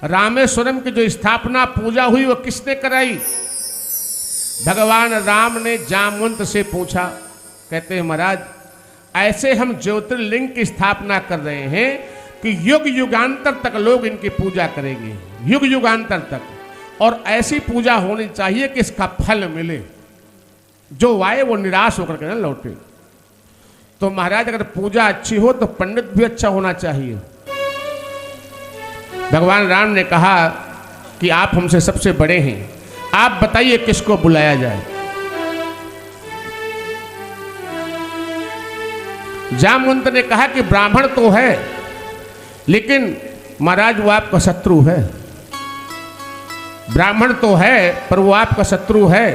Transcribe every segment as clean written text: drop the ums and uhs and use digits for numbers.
रामेश्वरम की जो स्थापना पूजा हुई वो किसने कराई? भगवान राम ने जामवंत से पूछा। कहते हैं महाराज ऐसे हम ज्योतिर्लिंग की स्थापना कर रहे हैं कि युग युगांतर तक लोग इनकी पूजा करेंगे, युग युगांतर तक, और ऐसी पूजा होनी चाहिए कि इसका फल मिले, जो आए वो निराश होकर के न लौटे। तो महाराज अगर पूजा अच्छी हो तो पंडित भी अच्छा होना चाहिए। भगवान राम ने कहा कि आप हमसे सबसे बड़े हैं, आप बताइए किसको बुलाया जाए। जामवंत ने कहा कि ब्राह्मण तो है, लेकिन महाराज वो आपका शत्रु है। ब्राह्मण तो है पर वो आपका शत्रु है।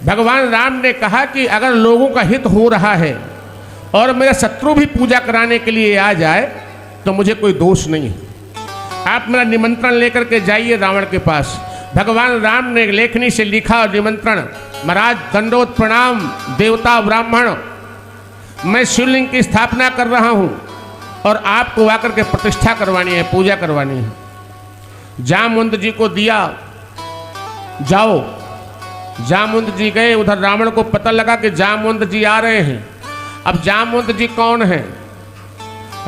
भगवान राम ने कहा कि अगर लोगों का हित हो रहा है और मेरा शत्रु भी पूजा कराने के लिए आ जाए तो मुझे कोई दोष नहीं है। आप मेरा निमंत्रण लेकर के जाइए रावण के पास। भगवान राम ने लेखनी से लिखा निमंत्रण, महाराज दंडोत प्रणाम, देवता ब्राह्मण, मैं शिवलिंग की स्थापना कर रहा हूँ और आपको आकर के प्रतिष्ठा करवानी है, पूजा करवानी है। जामवंत जी को दिया, जाओ। जामवंत जी गए, उधर रावण को पता लगा कि जामवंत जी आ रहे हैं। अब जामवंत जी कौन है?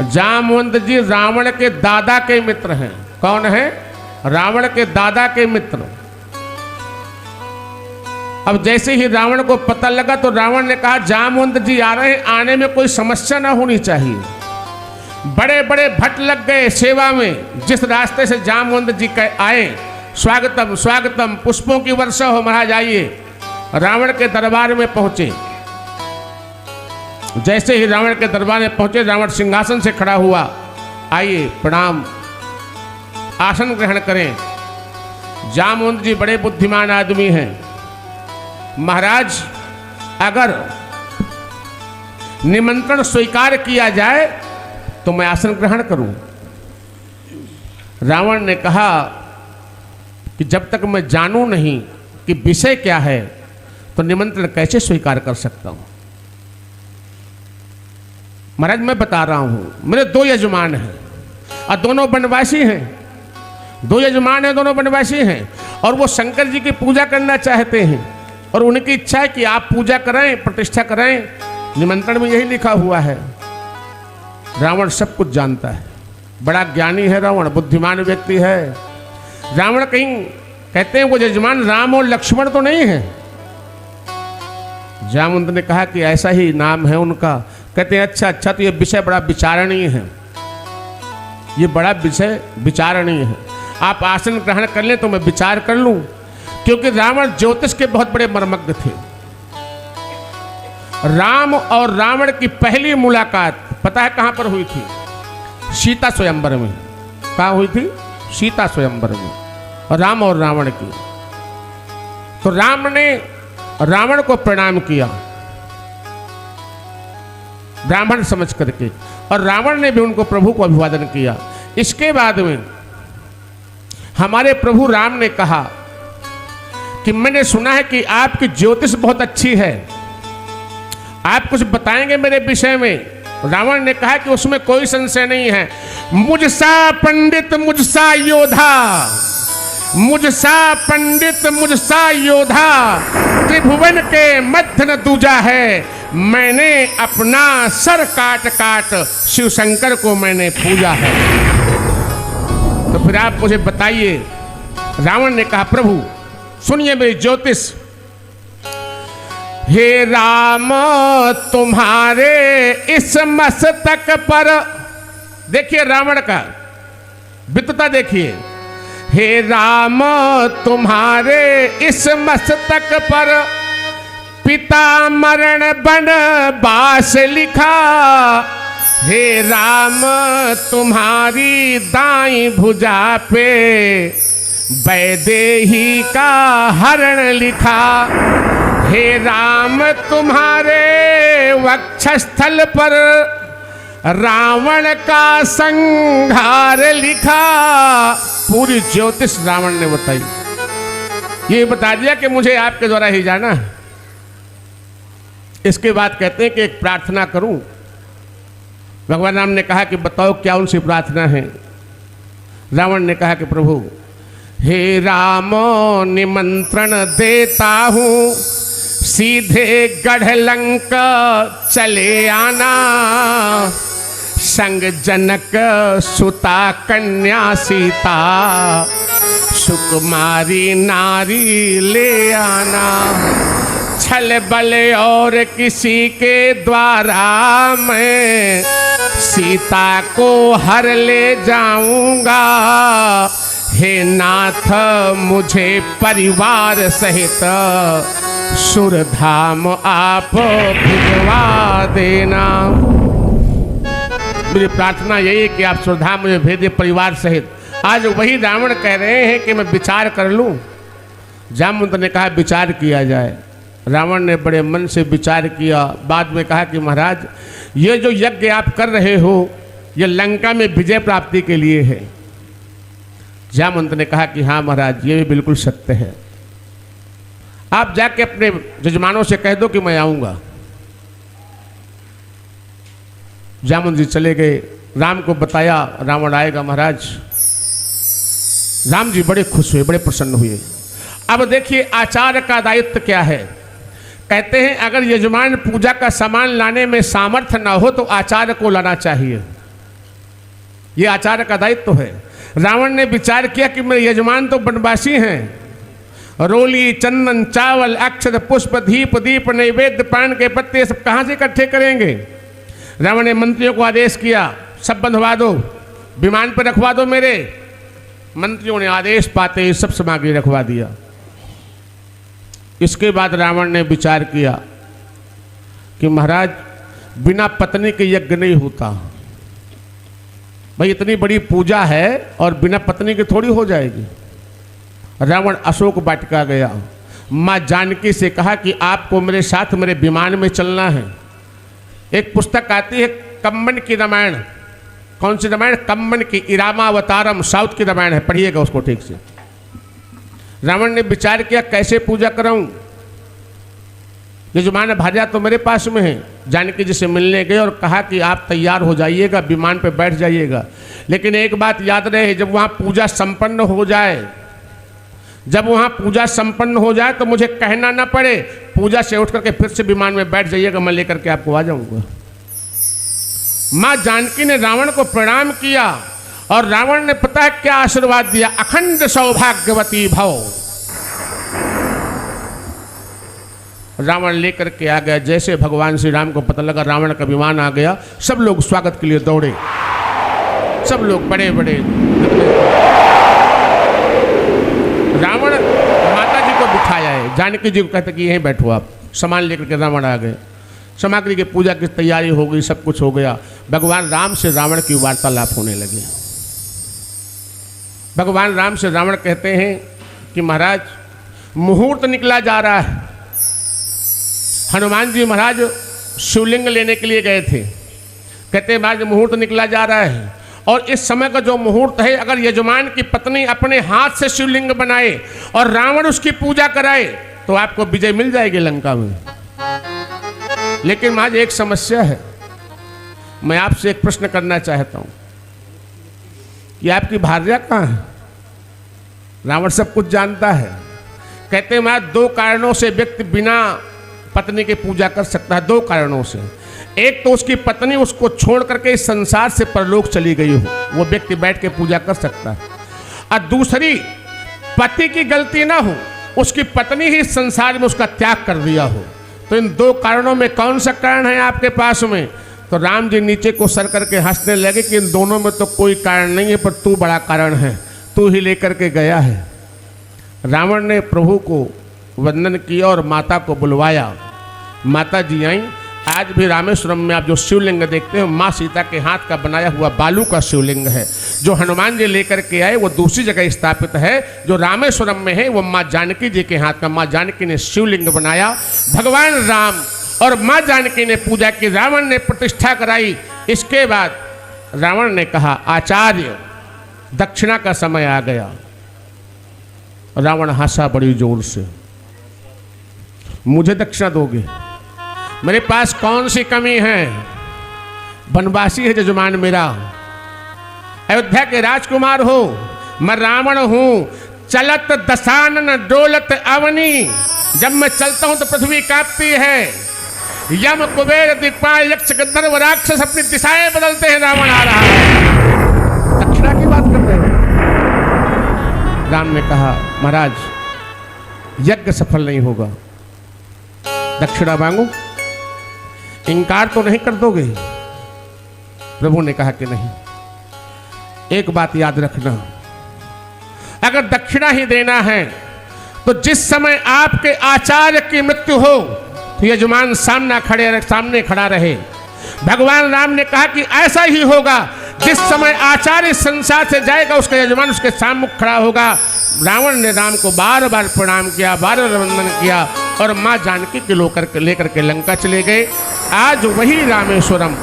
जामवंत जी रावण के दादा के मित्र हैं। कौन है? रावण के दादा के मित्र। अब जैसे ही रावण को पता लगा तो रावण ने कहा जामवंत जी आ रहे हैं, आने में कोई समस्या ना होनी चाहिए। बड़े बड़े भट्ट लग गए सेवा में। जिस रास्ते से जामवंत जी आए, स्वागतम स्वागतम, पुष्पों की वर्षा हो, महाराज आइए। रावण के दरबार में पहुंचे। जैसे ही रावण के दरबार में पहुंचे, रावण सिंहासन से खड़ा हुआ, आइए प्रणाम, आसन ग्रहण करें। जामवंत जी बड़े बुद्धिमान आदमी हैं। महाराज अगर निमंत्रण स्वीकार किया जाए तो मैं आसन ग्रहण करूं। रावण ने कहा कि जब तक मैं जानूं नहीं कि विषय क्या है तो निमंत्रण कैसे स्वीकार कर सकता हूं। महाराज मैं बता रहा हूं, मेरे दो यजमान हैं और दोनों वनवासी हैं। दो यजमान हैं, दोनों वनवासी हैं, और वो शंकर जी की पूजा करना चाहते हैं और उनकी इच्छा है कि आप पूजा कराएं, प्रतिष्ठा कराएं। निमंत्रण में यही लिखा हुआ है। रावण सब कुछ जानता है, बड़ा ज्ञानी है रावण, बुद्धिमान व्यक्ति है। रावण कहीं कहते हैं वो यजमान राम और लक्ष्मण तो नहीं है। जामवंत ने कहा कि ऐसा ही नाम है उनका। कहते हैं अच्छा अच्छा, तो ये विषय बड़ा विचारणीय है, ये बड़ा विषय विचारणीय है। आप आसन ग्रहण कर लें तो मैं विचार कर लूं, क्योंकि रावण ज्योतिष के बहुत बड़े मर्मज्ञ थे। राम और रावण की पहली मुलाकात पता है कहां पर हुई थी? सीता स्वयंवर में। कहां हुई थी? सीता स्वयंवर में, राम और रावण की। तो राम ने रावण को प्रणाम किया ब्राह्मण समझ करके, और रावण ने भी उनको प्रभु को अभिवादन किया। इसके बाद में हमारे प्रभु राम ने कहा कि मैंने सुना है कि आपकी ज्योतिष बहुत अच्छी है, आप कुछ बताएंगे मेरे विषय में? रावण ने कहा कि उसमें कोई संशय नहीं है। मुझसा पंडित मुझसा योद्धा, मुझसा पंडित मुझसा योद्धा, त्रिभुवन के मध्य न दूजा है। मैंने अपना सर काट काट शिव शंकर को मैंने पूजा है। तो फिर आप मुझे बताइए। रावण ने कहा प्रभु सुनिए मेरी ज्योतिष। हे राम तुम्हारे इस मस्तक पर, देखिए रावण का वित्तता देखिए। हे राम तुम्हारे इस मस्तक पर पिता मरण बन बास लिखा। हे राम तुम्हारी दाई भुजा पे वैदेही का हरण लिखा। हे राम तुम्हारे वक्षस्थल पर रावण का संहार लिखा। पूरी ज्योतिष रावण ने बताई। ये बता दिया कि मुझे आपके द्वारा ही जाना है। इसके बाद कहते हैं कि एक प्रार्थना करूं। भगवान राम ने कहा कि बताओ क्या उनसे प्रार्थना है। रावण ने कहा कि प्रभु, हे राम निमंत्रण देता हूँ, सीधे गढ़ लंका चले आना, संग जनक सुता कन्या सीता, सुकुमारी नारी ले आना। छल बल और किसी के द्वारा मैं सीता को हर ले जाऊंगा, हे नाथ मुझे परिवार सहित सुरधाम आप भिजवा देना। मेरी प्रार्थना यही है कि आप सुरधाम मुझे भेज दे परिवार सहित। आज वही रावण कह रहे हैं कि मैं विचार कर लूं। जामवंत ने कहा विचार किया जाए। रावण ने बड़े मन से विचार किया, बाद में कहा कि महाराज ये जो यज्ञ आप कर रहे हो ये लंका में विजय प्राप्ति के लिए है। जामवंत ने कहा कि हाँ महाराज ये भी बिल्कुल सत्य है, आप जाके अपने जजमानों से कह दो कि मैं आऊँगा। जामवंत जी चले गए, राम को बताया रावण आएगा महाराज। राम जी बड़े खुश हुए, बड़े प्रसन्न हुए। अब देखिए आचार्य का दायित्व क्या है। कहते हैं अगर यजमान पूजा का सामान लाने में सामर्थ्य ना हो तो आचार्य को लाना चाहिए, ये आचार्य का दायित्व है। रावण ने विचार किया कि मेरे यजमान तो वनवासी हैं, रोली चंदन चावल अक्षत पुष्प दीप नैवेद्य पान के पत्ते सब कहाँ से इकट्ठे करेंगे। रावण ने मंत्रियों को आदेश किया सब बंधवा दो, विमान पर रखवा दो मेरे। मंत्रियों ने आदेश पाते ही सब सामग्री रखवा दिया। इसके बाद रावण ने विचार किया कि महाराज बिना पत्नी के यज्ञ नहीं होता। भाई इतनी बड़ी पूजा है और बिना पत्नी के थोड़ी हो जाएगी। रावण अशोक वाटिका गया, माँ जानकी से कहा कि आपको मेरे साथ मेरे विमान में चलना है। एक पुस्तक आती है कम्मन की रामायण। कौन सी रामायण? कम्मन की, इरामावतारम, साउथ की रामायण है, पढ़िएगा उसको ठीक से। रावण ने विचार किया कैसे पूजा कराऊं। यजमान भार्या तो मेरे पास में है। जानकी जी से मिलने गए और कहा कि आप तैयार हो जाइएगा, विमान पे बैठ जाइएगा। लेकिन एक बात याद रहे, जब वहाँ पूजा संपन्न हो जाए, जब वहाँ पूजा संपन्न हो जाए तो मुझे कहना ना पड़े, पूजा से उठ करके फिर से विमान में बैठ जाइएगा, मैं लेकर के आपको आ जाऊंगा। माँ जानकी ने रावण को प्रणाम किया और रावण ने पता है क्या आशीर्वाद दिया, अखंड सौभाग्यवती भव। रावण लेकर के आ गया। जैसे भगवान श्री राम को पता लगा रावण का विमान आ गया, सब लोग स्वागत के लिए दौड़े। सब लोग बड़े बड़े। रावण माता जी को बिठाया है, जानकी जी को कहते कि यहीं बैठो आप। सामान लेकर के रावण आ गए, सामग्री की पूजा की तैयारी हो गई, सब कुछ हो गया। भगवान राम से रावण की वार्तालाप होने लगी। भगवान राम से रावण कहते हैं कि महाराज मुहूर्त निकला जा रहा है। हनुमान जी महाराज शिवलिंग लेने के लिए गए थे। कहते हैं महाराज मुहूर्त निकला जा रहा है और इस समय का जो मुहूर्त है, अगर यजमान की पत्नी अपने हाथ से शिवलिंग बनाए और रावण उसकी पूजा कराए तो आपको विजय मिल जाएगी लंका में। लेकिन महाराज एक समस्या है, मैं आपसे एक प्रश्न करना चाहता हूं कि आपकी भार्या कहाँ है? रावण सब कुछ जानता है। कहते हैं महाराज दो कारणों से व्यक्ति बिना पत्नी की पूजा कर सकता है। दो कारणों से, एक तो उसकी पत्नी उसको छोड़ करके इस संसार से परलोक चली गई हो, वो व्यक्ति बैठ के पूजा कर सकता है। और दूसरी, पति की गलती ना हो, उसकी पत्नी ही इस संसार में उसका त्याग कर दिया हो। तो इन दो कारणों में कौन सा कारण है आपके पास में? तो राम जी नीचे को सर करके हंसने लगे कि इन दोनों में तो कोई कारण नहीं है, पर तू बड़ा कारण है, तू ही लेकर के गया है। रावण ने प्रभु को वंदन किया और माता को बुलवाया। माता जी आई। आज भी रामेश्वरम में आप जो शिवलिंग देखते हो, माँ सीता के हाथ का बनाया हुआ बालू का शिवलिंग है। जो हनुमान जी लेकर के आए वो दूसरी जगह स्थापित है। जो रामेश्वरम में है वो माँ जानकी जी के हाथ का, माँ जानकी ने शिवलिंग बनाया। भगवान राम और माँ जानकी ने पूजा की, रावण ने प्रतिष्ठा कराई। इसके बाद रावण ने कहा आचार्य दक्षिणा का समय आ गया। रावण हंसा बड़ी जोर से, मुझे दक्षिणा दोगे? मेरे पास कौन सी कमी है? वनवासी है जजमान मेरा, अयोध्या के राजकुमार हो, मैं रावण हूं। चलत दशानन डोलत अवनी, जब मैं चलता हूं तो पृथ्वी कांपती है। यम कुबेर दिक्पाल यक्ष गंधर्व राक्षस अपनी दिशाएं बदलते हैं, रावण आ रहा है। दक्षिणा की बात कर रहे हो? राम ने कहा महाराज यज्ञ सफल नहीं होगा, दक्षिणा मांगो, इनकार तो नहीं कर दोगे? प्रभु ने कहा कि नहीं। एक बात याद रखना, अगर दक्षिणा ही देना है तो जिस समय आपके आचार्य की मृत्यु हो तो यजमान सामने खड़ा रहे। भगवान राम ने कहा कि ऐसा ही होगा, जिस समय आचार्य संसार से जाएगा उसका यजमान उसके सामने खड़ा होगा। रावण ने राम को बार बार प्रणाम किया, बार बार वंदन किया और माँ जानकी के लेकर के लंका चले गए। आज वही रामेश्वरम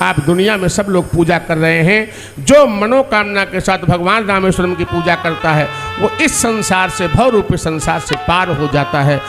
आप दुनिया में सब लोग पूजा कर रहे हैं। जो मनोकामना के साथ भगवान रामेश्वरम की पूजा करता है वो इस संसार से, भव रूपी संसार से पार हो जाता है।